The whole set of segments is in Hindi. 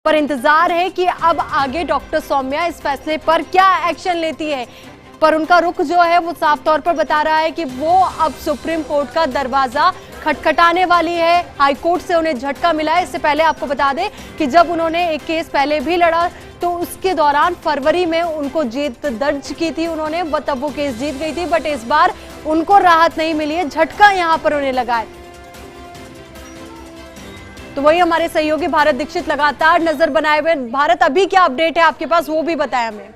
पर इंतजार है कि अब आगे डॉक्टर सौम्या इस फैसले पर क्या एक्शन लेती है। पर उनका रुख जो है वो साफ तौर पर बता रहा है कि वो अब सुप्रीम कोर्ट का दरवाजा खटखटाने वाली है। हाई कोर्ट से उन्हें झटका मिला है। इससे पहले आपको बता दें कि जब उन्होंने एक केस पहले भी लड़ा तो उसके दौरान फरवरी में उनको जीत दर्ज की थी उन्होंने, तब वो केस जीत गई थी। बट इस बार उनको राहत नहीं मिली है, झटका यहां पर उन्हें लगा है। तो वही हमारे सहयोगी भारत दीक्षित लगातार नजर बनाए हुए। भारत, अभी क्या अपडेट है आपके पास, वो भी बताया हमें।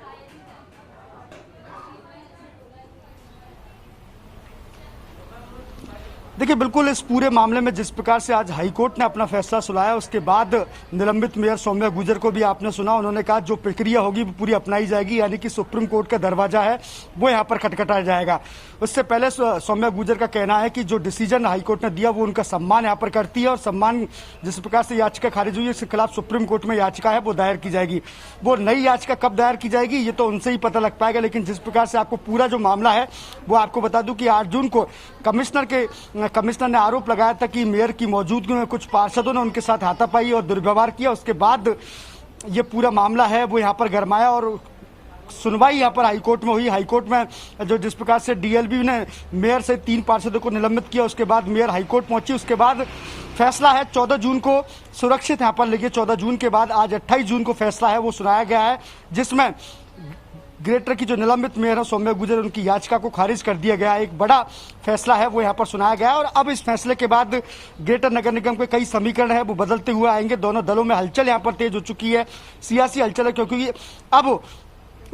देखिए, बिल्कुल इस पूरे मामले में जिस प्रकार से आज हाईकोर्ट ने अपना फैसला सुनाया, उसके बाद निलंबित मेयर सौम्या गुर्जर को भी आपने सुना, उन्होंने कहा जो प्रक्रिया होगी वो पूरी अपनाई जाएगी, यानी कि सुप्रीम कोर्ट का दरवाजा है वो यहाँ पर खटखटाया जाएगा। उससे पहले सौम्या गुर्जर का कहना है कि जो डिसीजन हाईकोर्ट ने दिया वो उनका सम्मान यहाँ पर करती है और सम्मान जिस प्रकार से याचिका खारिज हुई है इसके खिलाफ सुप्रीम कोर्ट में याचिका है वो दायर की जाएगी। वो नई याचिका कब दायर की जाएगी ये तो उनसे ही पता लग पाएगा, लेकिन जिस प्रकार से आपको पूरा जो मामला है वो आपको बता दूं कि 8 जून को कमिश्नर ने आरोप लगाया था कि मेयर की मौजूदगी में कुछ पार्षदों ने उनके साथ हाथापाई और दुर्व्यवहार किया। उसके बाद ये पूरा मामला है वो यहाँ पर गरमाया और सुनवाई यहाँ पर हाईकोर्ट में हुई। हाईकोर्ट में जो जिस प्रकार से डीएलबी ने मेयर से 3 पार्षदों को निलंबित किया, उसके बाद मेयर हाईकोर्ट पहुंची। उसके बाद फैसला है 14 जून को सुरक्षित यहाँ पर लेके 14 जून के बाद आज 28 जून को फैसला है वो सुनाया गया है, जिसमें ग्रेटर की जो निलंबित मेयर है सौम्या गुर्जर, उनकी याचिका को खारिज कर दिया गया। एक बड़ा फैसला है वो यहाँ पर सुनाया गया और अब इस फैसले के बाद ग्रेटर नगर निगम के कई समीकरण है वो बदलते हुए आएंगे। दोनों दलों में हलचल यहाँ पर तेज हो चुकी है, सियासी हलचल है, क्योंकि अब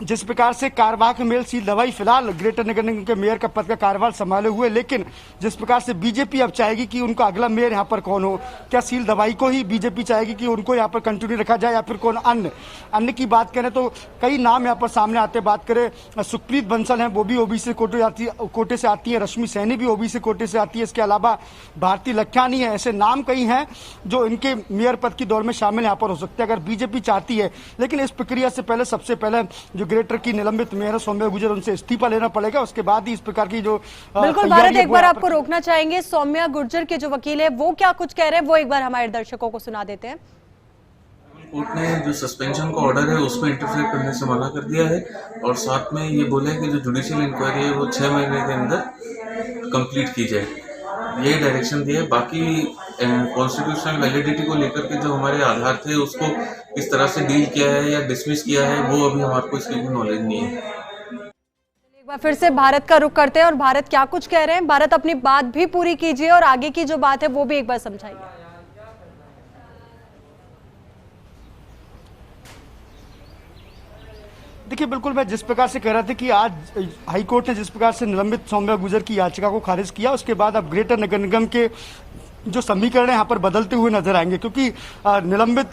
जिस प्रकार से कार्यवाहक मेयर शील दवाई फिलहाल ग्रेटर नगर निगम के मेयर का पद का कार्यभार संभाले हुए, लेकिन जिस प्रकार से बीजेपी अब चाहेगी कि उनका अगला मेयर यहाँ पर कौन हो, क्या शील दवाई को ही बीजेपी चाहेगी कि उनको यहाँ पर कंटिन्यू रखा जाए या फिर कौन अन्य की बात करें तो कई नाम यहाँ पर सामने आते। बात करें सुखप्रीत बंसल हैं, वो भी ओबीसी कोटे से आती है, रश्मि सैनी भी ओबीसी कोटे से आती है, इसके अलावा भारती लख्यानी है। ऐसे नाम कई हैं जो इनके मेयर पद की दौड़ में शामिल यहाँ पर हो सकते हैं अगर बीजेपी चाहती है। लेकिन इस प्रक्रिया से पहले सबसे पहले जो ग्रेटर की निलंबित मेयर सौम्या गुर्जर, उनसे इस्तीफा लेना पड़ेगा, उसके बाद ही इस प्रकार की जो बिल्कुल भारत, एक बार आपको रोकना चाहेंगे। सौम्या गुर्जर के जो वकील है वो क्या कुछ कह रहे हैं वो एक बार हमारे दर्शकों को सुना देते हैं। कोर्ट ने जो सस्पेंशन का ऑर्डर है उसमें इंटरफेयर करने से मना कर दिया है और साथ में ये बोला है कि जो जुडिशियल इंक्वायरी है वो 6 महीने के अंदर कंप्लीट की जाए, ये डायरेक्शन दिए। बाकी कॉन्स्टिट्यूशनल वैलिडिटी को लेकर के जो हमारे आधार थे उसको किस तरह से डील किया है या डिसमिस किया है वो अभी हमारे को इसकी नॉलेज नहीं है। एक बार फिर से भारत का रुख करते हैं और भारत क्या कुछ कह रहे हैं। भारत, अपनी बात भी पूरी कीजिए और आगे की जो बात है वो भी एक बार समझाइए। देखिए, बिल्कुल मैं जिस प्रकार से कह रहा था कि आज हाईकोर्ट ने जिस प्रकार से निलंबित सौम्या गुर्जर की याचिका को खारिज किया, उसके बाद अब ग्रेटर नगर निगम के जो समीकरण है यहाँ पर बदलते हुए नजर आएंगे, क्योंकि निलंबित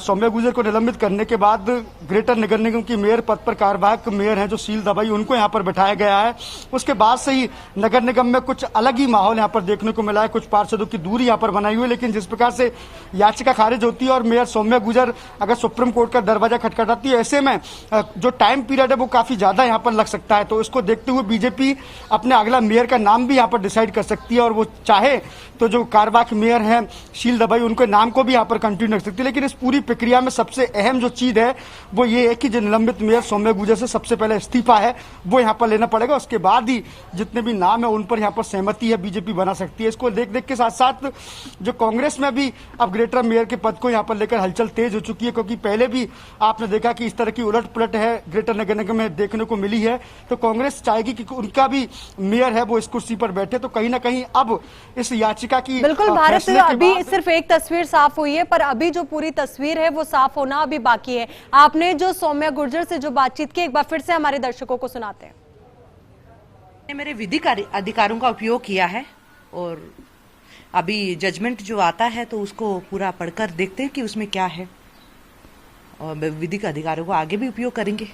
सौम्या गुर्जर को निलंबित करने के बाद ग्रेटर नगर निगम की मेयर पद पर कार्यवाहक मेयर हैं जो शील दवाई, उनको यहाँ पर बैठाया गया है। उसके बाद से ही नगर निगम में कुछ अलग ही माहौल यहाँ पर देखने को मिला है, कुछ पार्षदों की दूरी यहाँ पर बनाई हुई है। लेकिन जिस प्रकार से याचिका खारिज होती है और मेयर सौम्या गुर्जर अगर सुप्रीम कोर्ट का दरवाजा खटखटाती है, ऐसे में जो टाइम पीरियड है वो काफी ज्यादा यहाँ पर लग सकता है। तो इसको देखते हुए बीजेपी अपने अगला मेयर का नाम भी यहाँ पर डिसाइड कर सकती है और वो चाहे तो जो कार्यवाहक मेयर हैं शील दवाई, उनके नाम को भी यहाँ पर कंटिन्यू रख सकती है। लेकिन इस पूरी प्रक्रिया में सबसे अहम जो चीज है वो ये है कि जो निलंबित मेयर सौम्या गुर्जर से सबसे पहले इस्तीफा है वो यहाँ पर लेना पड़ेगा। उसके बाद ही जितने भी नाम है उन पर यहाँ पर सहमति है बीजेपी बना सकती है। इसको देख देख के साथ साथ जो कांग्रेस में भी अब ग्रेटर मेयर के पद को यहाँ पर लेकर हलचल तेज हो चुकी है, क्योंकि पहले भी आपने देखा कि इस तरह की उलट पुलट है ग्रेटर नगर निगम में देखने को मिली है। तो कांग्रेस चाहेगी कि उनका भी मेयर है वो इस कुर्सी पर बैठे। तो कहीं ना कहीं अब इस याचिका की बिल्कुल भारत, अभी सिर्फ एक तस्वीर साफ हुई है, पर अभी जो पूरी तस्वीर है वो साफ होना अभी बाकी है। आपने जो सौम्या गुर्जर से जो बातचीत की एक बार फिर से हमारे दर्शकों को सुनाते हैं। मेरे विधिक अधिकारों का उपयोग किया है और अभी जजमेंट जो आता है तो उसको पूरा पढ़कर देखते हैं कि उसमें क्या है और विधिक अधिकारों को आगे भी उपयोग करेंगे।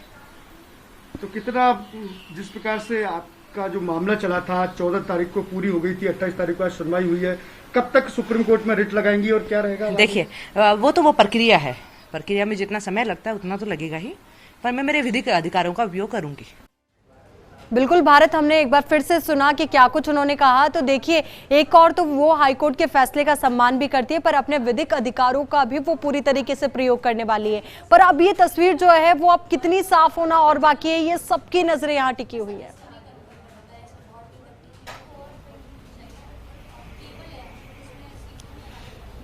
तो कितना जिस प्रकार से आपका जो मामला चला था 14 तारीख को पूरी हो गई थी, 28 तारीख को आज सुनवाई हुई है, कब तक सुप्रीम कोर्ट में रिट लगाएंगी और क्या रहेगा? देखिए, वो प्रक्रिया है, प्रक्रिया में जितना समय लगता है उतना तो लगेगा ही, पर मैं मेरे विधिक अधिकारों का उपयोग करूंगी। बिल्कुल भारत, हमने एक बार फिर से सुना कि क्या कुछ उन्होंने कहा। तो देखिए, एक और तो वो हाईकोर्ट के फैसले का सम्मान भी करती है, पर अपने विधिक अधिकारों का भी वो पूरी तरीके से प्रयोग करने वाली है। पर अब ये तस्वीर जो है वो अब कितनी साफ होना और बाकी है, ये सबकी नजरें यहाँ टिकी हुई है।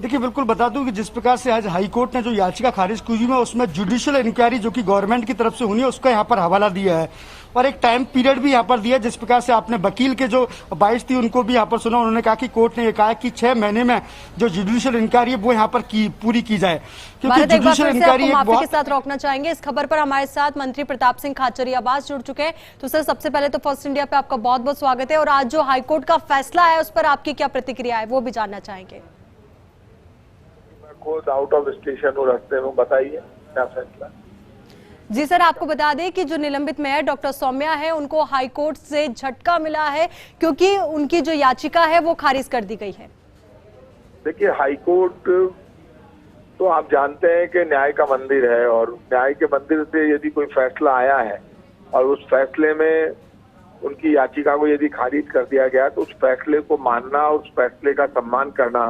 देखिए, बिल्कुल बता दूं कि जिस प्रकार से आज हाईकोर्ट ने जो याचिका खारिज की हुई है उसमें जुडिशियल इंक्वायरी जो कि गवर्नमेंट की तरफ से होनी है उसका यहाँ पर हवाला दिया है और एक टाइम पीरियड भी यहाँ पर दिया। जिस प्रकार से आपने वकील के जो 22 थी उनको भी यहाँ पर सुना, उन्होंने कहा कि कोर्ट ने ये कहा कि 6 महीने में जो जुडिशियल इंक्वायरी है वो यहाँ पर पूरी की जाए, क्योंकि जुडिशियल इंक्वायरी माफी के साथ रोकना चाहेंगे। इस खबर पर हमारे साथ मंत्री प्रताप सिंह खाचरियावास जुड़ चुके हैं। तो सर, सबसे पहले तो फर्स्ट इंडिया पे आपका बहुत बहुत स्वागत है और आज जो हाईकोर्ट का फैसला है उस पर आपकी क्या प्रतिक्रिया है वो भी जानना चाहेंगे। खुद आउट ऑफ स्टेशन और रास्ते में, बताइए क्या फैसला। जी सर, आपको बता दें कि जो निलंबित मेयर डॉक्टर सौम्या है उनको हाईकोर्ट से झटका मिला है क्योंकि उनकी जो याचिका है वो खारिज कर दी गई है। देखिए, हाईकोर्ट तो आप जानते हैं कि न्याय का मंदिर है और न्याय के मंदिर से यदि कोई फैसला आया है और उस फैसले में उनकी याचिका को यदि खारिज कर दिया गया तो उस फैसले को मानना, उस फैसले का सम्मान करना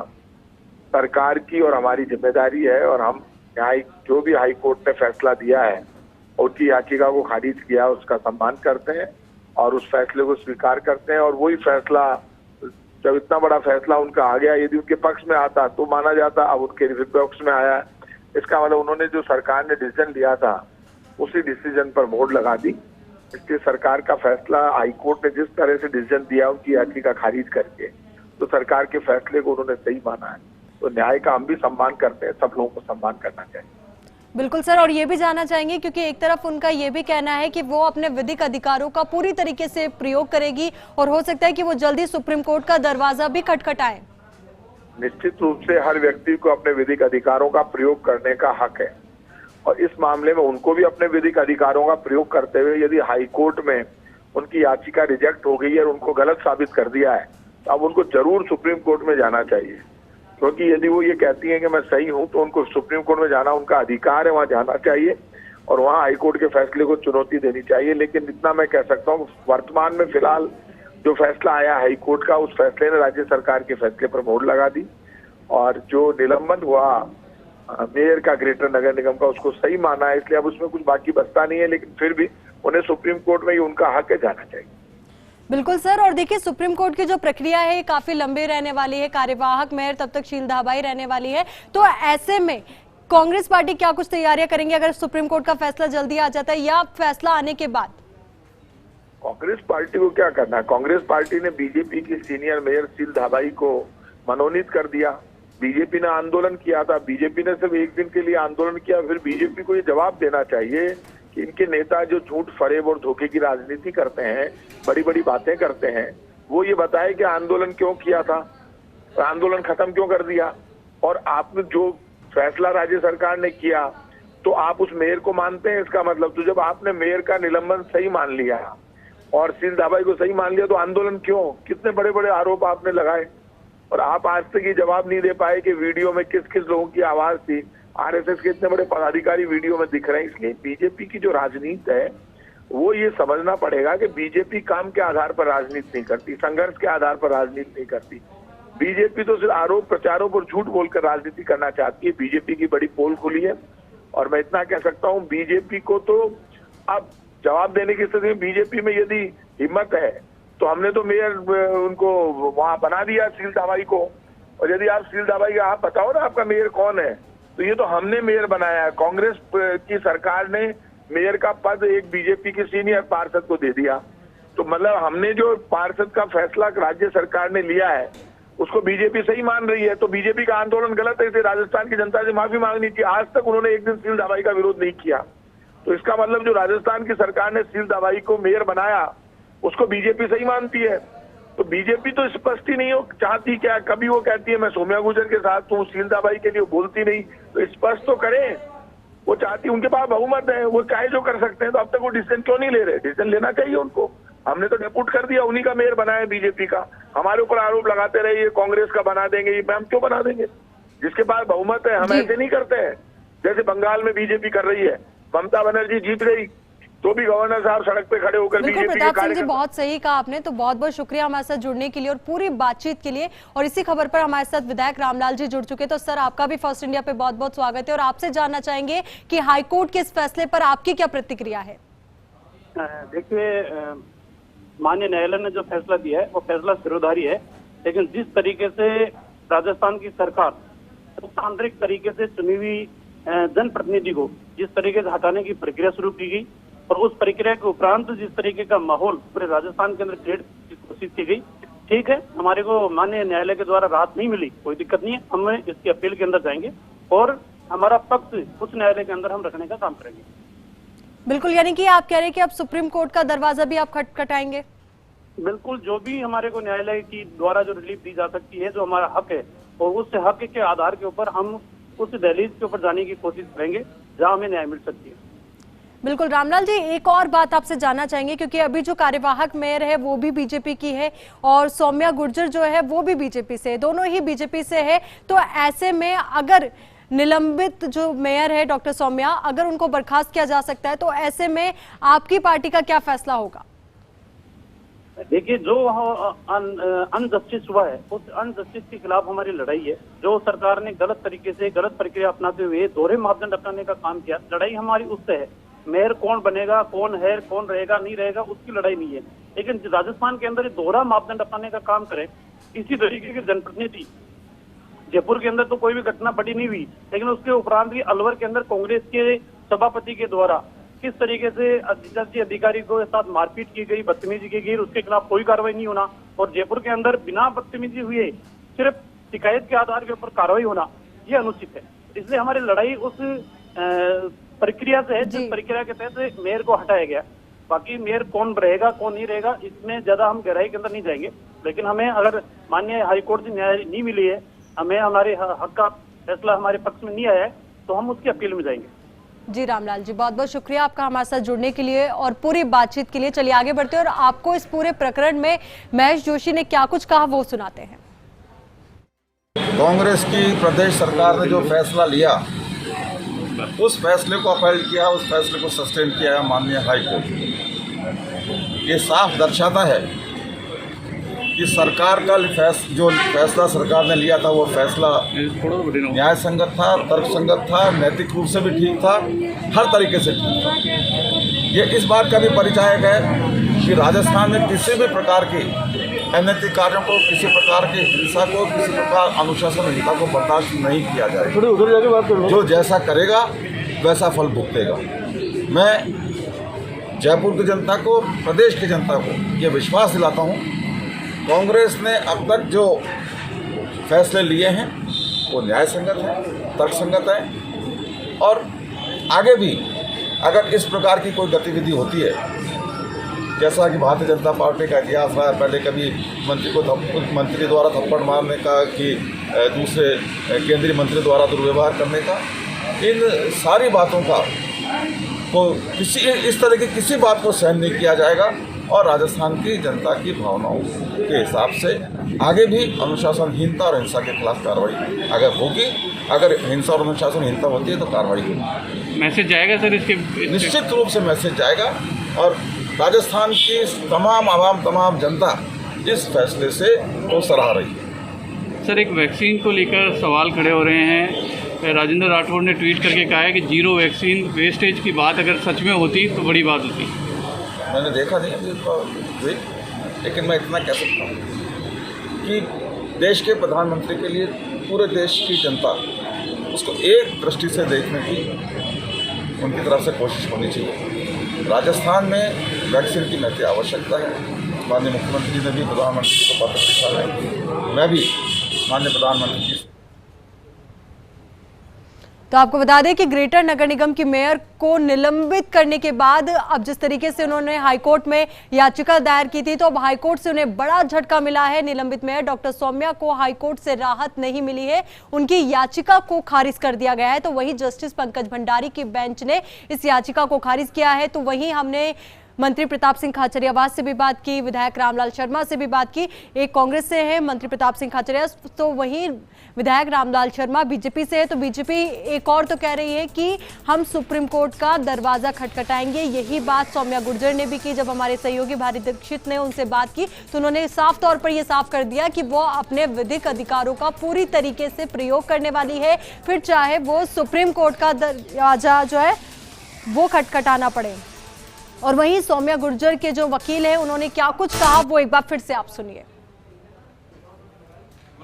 सरकार की और हमारी जिम्मेदारी है। और हम न्याय जो भी हाईकोर्ट ने फैसला दिया है, उनकी याचिका को खारिज किया, उसका सम्मान करते हैं और उस फैसले को स्वीकार करते हैं। और वही फैसला, जब इतना बड़ा फैसला उनका आ गया, यदि उनके पक्ष में आता तो माना जाता, अब उनके विपक्ष में आया, इसका मतलब उन्होंने जो सरकार ने डिसीजन लिया था उसी डिसीजन पर मोहर लगा दी। इसलिए सरकार का फैसला, हाईकोर्ट ने जिस तरह से डिसीजन दिया उनकी याचिका खारिज करके, तो सरकार के फैसले को उन्होंने सही माना है। तो न्याय का हम भी सम्मान करते हैं, सब लोगों को सम्मान करना चाहिए। बिल्कुल सर, और ये भी जानना चाहेंगे क्योंकि एक तरफ उनका ये भी कहना है कि वो अपने विधिक अधिकारों का पूरी तरीके से प्रयोग करेगी और हो सकता है कि वो जल्दी सुप्रीम कोर्ट का दरवाजा भी खटखटाए। निश्चित रूप से हर व्यक्ति को अपने विधिक अधिकारों का प्रयोग करने का हक है और इस मामले में उनको भी अपने विधिक अधिकारों का प्रयोग करते हुए यदि हाईकोर्ट में उनकी याचिका रिजेक्ट हो गई है और उनको गलत साबित कर दिया है तो अब उनको जरूर सुप्रीम कोर्ट में जाना चाहिए, क्योंकि यदि वो ये कहती हैं कि मैं सही हूं तो उनको सुप्रीम कोर्ट में जाना उनका अधिकार है, वहां जाना चाहिए और वहां हाईकोर्ट के फैसले को चुनौती देनी चाहिए। लेकिन इतना मैं कह सकता हूं, वर्तमान में फिलहाल जो फैसला आया हाईकोर्ट का, उस फैसले ने राज्य सरकार के फैसले पर मोहर लगा दी और जो निलंबन हुआ मेयर का ग्रेटर नगर निगम का, उसको सही माना है। इसलिए अब उसमें कुछ बाकी बचता नहीं है, लेकिन फिर भी उन्हें सुप्रीम कोर्ट में ही उनका हक है, जाना चाहिए। बिल्कुल सर, और देखिए सुप्रीम कोर्ट की जो प्रक्रिया है काफी लंबी रहने वाली है, कार्यवाहक मेयर तब तक शील धाबाई रहने वाली है। तो ऐसे में कांग्रेस पार्टी क्या कुछ तैयारियां करेंगे अगर सुप्रीम कोर्ट का फैसला जल्दी आ जाता है या फैसला आने के बाद? कांग्रेस पार्टी को क्या करना है? कांग्रेस पार्टी ने बीजेपी की सीनियर मेयर शील धाबाई को मनोनीत कर दिया। बीजेपी ने आंदोलन किया था, बीजेपी ने सिर्फ एक दिन के लिए आंदोलन किया, फिर बीजेपी को ये जवाब देना चाहिए कि इनके नेता जो झूठ, फरेब और धोखे की राजनीति करते हैं, बड़ी बड़ी बातें करते हैं, वो ये बताए कि आंदोलन क्यों किया था, आंदोलन खत्म क्यों कर दिया। और आपने जो फैसला राज्य सरकार ने किया तो आप उस मेयर को मानते हैं, इसका मतलब तो जब आपने मेयर का निलंबन सही मान लिया और शील धाबाई को सही मान लिया तो आंदोलन क्यों? कितने बड़े बड़े आरोप आपने लगाए और आप आज तक ये जवाब नहीं दे पाए कि वीडियो में किस किस लोगों की आवाज थी। आरएसएस के इतने बड़े पदाधिकारी वीडियो में दिख रहे हैं। इसलिए बीजेपी की जो राजनीति है वो ये समझना पड़ेगा कि बीजेपी काम के आधार पर राजनीति नहीं करती, संघर्ष के आधार पर राजनीति नहीं करती। बीजेपी तो सिर्फ आरोप प्रचारों पर झूठ बोलकर राजनीति करना चाहती है। बीजेपी की बड़ी पोल खुली है और मैं इतना कह सकता हूँ, बीजेपी को तो अब जवाब देने की स्थिति में बीजेपी में यदि हिम्मत है तो हमने तो मेयर उनको वहां बना दिया शील धाबाई को। और यदि आप शील धाबाई का आप बताओ ना आपका मेयर कौन है, तो ये तो हमने मेयर बनाया है। कांग्रेस की सरकार ने मेयर का पद एक बीजेपी के सीनियर पार्षद को दे दिया। तो मतलब हमने जो पार्षद का फैसला राज्य सरकार ने लिया है उसको बीजेपी सही मान रही है। तो बीजेपी का आंदोलन गलत है, इसे राजस्थान की जनता से माफी मांगनी चाहिए। आज तक उन्होंने एक दिन शील धाबाई का विरोध नहीं किया। तो इसका मतलब जो राजस्थान की सरकार ने शील धाबाई को मेयर बनाया उसको बीजेपी सही मानती है। तो बीजेपी तो स्पष्ट ही नहीं हो चाहती क्या? कभी वो कहती है मैं सोम्या गुर्जर के साथ हूँ, शील धाबाई के लिए बोलती नहीं, तो स्पष्ट तो करें। वो चाहती, उनके पास बहुमत है, वो चाहे जो कर सकते हैं। तो अब तक वो डिसीजन क्यों नहीं ले रहे? डिसीजन लेना चाहिए उनको। हमने तो डेपुट कर दिया, उन्हीं का मेयर बनाया बीजेपी का। हमारे ऊपर आरोप लगाते रहे ये कांग्रेस का बना देंगे, ये हम क्यों बना देंगे? जिसके पास बहुमत है हम ऐसे नहीं करते हैं जैसे बंगाल में बीजेपी कर रही है। ममता बनर्जी जीत गई, तो भी गवर्नर साहब सड़क पे खड़े होकर बिल्कुल बीजेपी के प्रताप सिंह जी, कार्यकर्ता। बहुत सही कहा आपने। तो बहुत बहुत शुक्रिया हमारे साथ जुड़ने के लिए और पूरी बातचीत के लिए। और इसी खबर पर हमारे साथ विधायक रामलाल जी जुड़ चुके। तो सर, आपका भी फर्स्ट इंडिया पे बहुत बहुत स्वागत है और आपसे जानना चाहेंगे कि हाईकोर्ट के इस फैसले पर आपकी क्या प्रतिक्रिया है। देखिए, माननीय न्यायालय ने जो फैसला दिया है वो फैसला सिरोधारी है, लेकिन जिस तरीके से राजस्थान की सरकार लोकतांत्रिक तरीके से चुनी हुई जनप्रतिनिधि को जिस तरीके से हटाने की प्रक्रिया शुरू की गई और उस प्रक्रिया के उपरांत जिस तरीके का माहौल पूरे राजस्थान के अंदर क्रिएट की कोशिश की गई, ठीक है, हमारे को माननीय न्यायालय के द्वारा राहत नहीं मिली, कोई दिक्कत नहीं है, हम इसकी अपील के अंदर जाएंगे और हमारा पक्ष उच्च न्यायालय के अंदर हम रखने का काम करेंगे। बिल्कुल, यानी कि आप कह रहे हैं कि अब सुप्रीम कोर्ट का दरवाजा भी आप खटखटाएंगे। बिल्कुल, जो भी हमारे को न्यायालय की द्वारा जो रिलीफ दी जा सकती है, जो हमारा हक है, और उस हक के आधार के ऊपर हम उस दहलीज के ऊपर जाने की कोशिश करेंगे जहां हमें न्याय मिल सकती है। बिल्कुल रामलाल जी, एक और बात आपसे जानना चाहेंगे क्योंकि अभी जो कार्यवाहक मेयर है वो भी बीजेपी की है और सौम्या गुर्जर जो है वो भी बीजेपी से है, दोनों ही बीजेपी से है। तो ऐसे में अगर निलंबित जो मेयर है डॉक्टर सौम्या, अगर उनको बर्खास्त किया जा सकता है तो ऐसे में आपकी पार्टी का क्या फैसला होगा? देखिए, जो अनजस्टिस हुआ है उस अनजस्टिस के खिलाफ हमारी लड़ाई है। जो सरकार ने गलत तरीके से गलत प्रक्रिया अपनाते हुए दोहरे मापदंड अपनाने का काम किया, लड़ाई हमारी उससे है। मेयर कौन बनेगा, कौन है, कौन रहेगा, नहीं रहेगा, उसकी लड़ाई नहीं है। लेकिन राजस्थान के अंदर दोहरा मापदंड अपनाने का काम करे, इसी तरीके के जनप्रतिनिधि, जयपुर के अंदर तो कोई भी घटना बड़ी नहीं हुई, लेकिन उसके उपरांत भी अलवर के अंदर कांग्रेस के सभापति के द्वारा किस तरीके से अधिकारी को साथ मारपीट की गई, बदतमीजी की गई, उसके खिलाफ कोई कार्रवाई नहीं होना, और जयपुर के अंदर बिना बदतमीजी हुए सिर्फ शिकायत के आधार के ऊपर कार्रवाई होना, ये अनुचित है। इसलिए हमारी लड़ाई उस प्रक्रिया से है जिस प्रक्रिया के तहत मेयर को हटाया गया। बाकी मेयर कौन रहेगा, कौन नहीं रहेगा, इसमें ज्यादा हम गहराई के अंदर नहीं जाएंगे। लेकिन हमें अगर माननीय हाईकोर्ट से न्याय नहीं मिली है, हमें हमारे हक का फैसला हमारे पक्ष में नहीं आया है, तो हम उसकी अपील में जाएंगे। जी रामलाल जी, बहुत बहुत शुक्रिया आपका हमारे साथ जुड़ने के लिए और पूरी बातचीत के लिए। चलिए आगे बढ़ते हैं और आपको इस पूरे प्रकरण में महेश जोशी ने क्या कुछ कहा वो सुनाते हैं। कांग्रेस की प्रदेश सरकार ने जो फैसला लिया, उस फैसले को अपील किया, उस फैसले को सस्टेन किया है माननीय हाई कोर्ट। ये साफ दर्शाता है कि सरकार का जो फैसला सरकार ने लिया था वो फैसला न्याय संगत था, तर्क संगत था, नैतिक रूप से भी ठीक था, हर तरीके से ठीक था। ये इस बात का भी परिचायक है कि राजस्थान में किसी भी प्रकार की अनैतिक कार्यों को, किसी प्रकार की हिंसा को, किसी प्रकार अनुशासनहीनता को बर्दाश्त नहीं किया जाएगा। जो जैसा करेगा वैसा फल भुगतेगा। मैं जयपुर की जनता को, प्रदेश की जनता को ये विश्वास दिलाता हूँ, कांग्रेस ने अब तक जो फैसले लिए हैं वो न्याय संगत है, तर्क संगत है, और आगे भी अगर इस प्रकार की कोई गतिविधि होती है, जैसा कि भारतीय जनता पार्टी का इतिहास रहा है, पहले कभी मंत्री द्वारा थप्पड़ मारने का, कि दूसरे केंद्रीय मंत्री द्वारा दुर्व्यवहार करने का, इन सारी बातों का को इस तरह की किसी बात को सहन नहीं किया जाएगा। और राजस्थान की जनता की भावनाओं के हिसाब से आगे भी अनुशासनहीनता और हिंसा के खिलाफ कार्रवाई अगर होगी, अगर हिंसा और अनुशासनहीनता होती है तो कार्रवाई होगी। मैसेज जाएगा सर इसके? निश्चित रूप से मैसेज जाएगा और राजस्थान की तमाम आवाम, तमाम जनता इस फैसले से तो सराह रही है। सर, एक वैक्सीन को लेकर सवाल खड़े हो रहे हैं। राजेंद्र राठौड़ ने ट्वीट करके कहा है कि 0 वैक्सीन वेस्टेज की बात अगर सच में होती तो बड़ी बात होती। मैंने देखा नहीं अभी, लेकिन मैं इतना कह सकता हूँ कि देश के प्रधानमंत्री के लिए पूरे देश की जनता उसको एक दृष्टि से देखने की उनकी तरफ से कोशिश होनी चाहिए। राजस्थान में वैक्सीन की महती आवश्यकता है। माननीय मुख्यमंत्री जी ने भी प्रधानमंत्री को पत्र लिखा है, मैं भी माननीय प्रधानमंत्री जी। तो आपको बता दें कि ग्रेटर नगर निगम की मेयर को निलंबित करने के बाद अब जिस तरीके से उन्होंने हाईकोर्ट में याचिका दायर की थी, तो अब हाईकोर्ट से उन्हें बड़ा झटका मिला है। निलंबित मेयर डॉक्टर सौम्या को हाईकोर्ट से राहत नहीं मिली है, उनकी याचिका को खारिज कर दिया गया है। तो वहीं जस्टिस पंकज भंडारी की बेंच ने इस याचिका को खारिज किया है। तो वहीं हमने मंत्री प्रताप सिंह खाचरियावास से भी बात की, विधायक रामलाल शर्मा से भी बात की। एक कांग्रेस से है मंत्री प्रताप सिंह खाचरिया, तो वहीं विधायक रामलाल शर्मा बीजेपी से है। तो बीजेपी एक और तो कह रही है कि हम सुप्रीम कोर्ट का दरवाजा खटखटाएंगे। यही बात सौम्या गुर्जर ने भी की। जब हमारे सहयोगी भारी दीक्षित ने उनसे बात की तो उन्होंने साफ तौर पर यह साफ कर दिया कि वो अपने विधिक अधिकारों का पूरी तरीके से प्रयोग करने वाली है, फिर चाहे वो सुप्रीम कोर्ट का दरवाजा जो है वो खटखटाना पड़े। और वहीं सौम्या गुर्जर के जो वकील हैं उन्होंने क्या कुछ कहा वो एक बार फिर से आप सुनिए।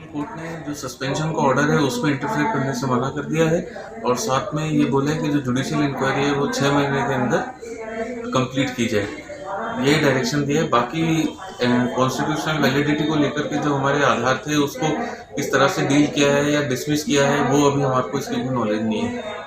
कोर्ट ने जो सस्पेंशन का ऑर्डर है उसमें इंटरफेयर करने से मना कर दिया है और साथ में ये बोला है कि जो जुडिशियल इंक्वायरी है वो 6 महीने के अंदर कंप्लीट की जाए, यही डायरेक्शन दिया है। बाकी कॉन्स्टिट्यूशनल वैलिडिटी को लेकर के जो हमारे आधार थे उसको किस तरह से डील किया है या डिसमिस किया है वो अभी हमारे को इसकी नॉलेज नहीं है।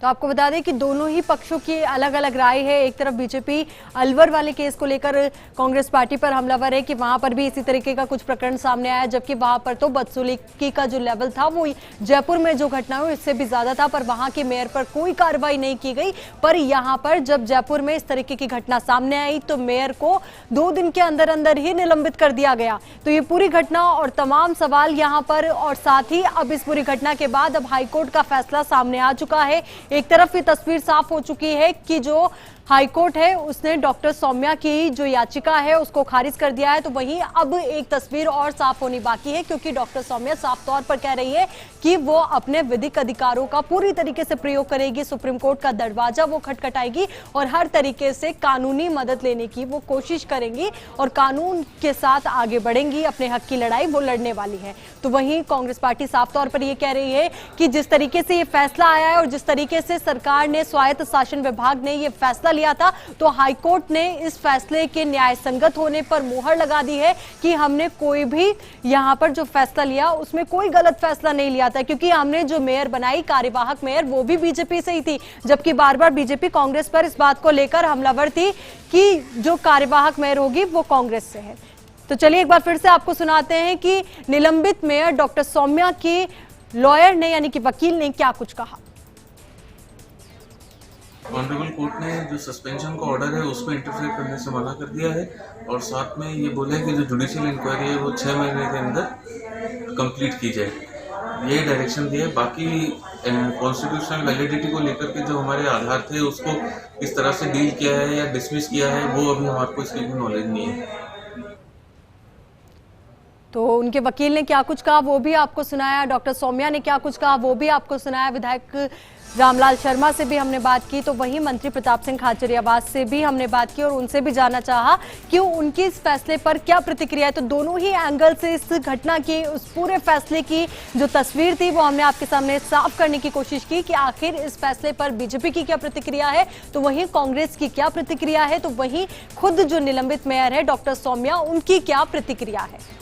तो आपको बता दें कि दोनों ही पक्षों की अलग अलग राय है। एक तरफ बीजेपी अलवर वाले केस को लेकर कांग्रेस पार्टी पर हमलावर है कि वहां पर भी इसी तरीके का कुछ प्रकरण सामने आया, जबकि वहां पर तो बदसलूकी का जो लेवल था वो जयपुर में जो घटना हुई इससे भी ज्यादा था, पर वहां के मेयर पर कोई कार्रवाई नहीं की गई। पर यहां पर जब जयपुर में इस तरीके की घटना सामने आई तो मेयर को 2 दिन के अंदर अंदर ही निलंबित कर दिया गया। तो ये पूरी घटना और तमाम सवाल यहां पर, और साथ ही अब इस पूरी घटना के बाद अब हाईकोर्ट का फैसला सामने आ चुका है। एक तरफ ये तस्वीर साफ हो चुकी है कि जो हाईकोर्ट है उसने डॉक्टर सौम्या की जो याचिका है उसको खारिज कर दिया है। तो वहीं अब एक तस्वीर और साफ होनी बाकी है, क्योंकि डॉक्टर सौम्या साफ तौर पर कह रही है कि वो अपने विधिक अधिकारों का पूरी तरीके से प्रयोग करेगी, सुप्रीम कोर्ट का दरवाजा वो खटखटाएगी और हर तरीके से कानूनी मदद लेने की वो कोशिश करेंगी और कानून के साथ आगे बढ़ेंगी। अपने हक की लड़ाई वो लड़ने वाली है। तो वहीं कांग्रेस पार्टी साफ तौर पर यह कह रही है कि जिस तरीके से ये फैसला आया है और जिस तरीके से सरकार ने, स्वायत्त शासन विभाग ने ये फैसला लिया था, तो हाईकोर्ट ने इस फैसले के न्याय संगत होने पर मुहर लगा दी है कि हमने कोई भी यहां पर जो फैसला लिया उसमें कोई गलत फैसला नहीं लिया था, क्योंकि हमने जो मेयर बनाई, कार्यवाहक मेयर, वो भी बीजेपी से ही थी। जबकि बार बार बीजेपी कांग्रेस पर इस बात को लेकर हमलावर थी कि जो कार्यवाहक मेयर होगी वो कांग्रेस से है। तो चलिए एक बार फिर से आपको सुनाते हैं कि निलंबित मेयर डॉक्टर सौम्या की लॉयर ने, यानी कि वकील ने, क्या कुछ कहा। ऑनरेबल कोर्ट ने जो सस्पेंशन का ऑर्डर है उसमें इंटरफेयर करने से मना कर दिया है और साथ में ये बोला है कि जो जुडिशियल इंक्वायरी है वो 6 महीने के अंदर कंप्लीट की जाए, यही डायरेक्शन दिया है। बाकी कॉन्स्टिट्यूशनल वैलिडिटी को लेकर के जो हमारे आधार थे उसको किस तरह से डील किया है या डिसमिस किया है वो अभी हमारे को इसकी नॉलेज नहीं है। तो उनके वकील ने क्या कुछ कहा वो भी आपको सुनाया, डॉक्टर सौम्या ने क्या कुछ कहा वो भी आपको सुनाया, विधायक रामलाल शर्मा से भी हमने बात की। तो वहीं मंत्री प्रताप सिंह खाचरियावास से भी हमने बात की और उनसे भी जानना चाहा कि उनकी इस फैसले पर क्या प्रतिक्रिया है। तो दोनों ही एंगल से इस घटना की, उस पूरे फैसले की जो तस्वीर थी वो हमने आपके सामने साफ करने की कोशिश की कि आखिर इस फैसले पर बीजेपी की क्या प्रतिक्रिया है, तो वहीं कांग्रेस की क्या प्रतिक्रिया है, तो वहीं खुद जो निलंबित मेयर है डॉक्टर सौम्या, उनकी क्या प्रतिक्रिया है।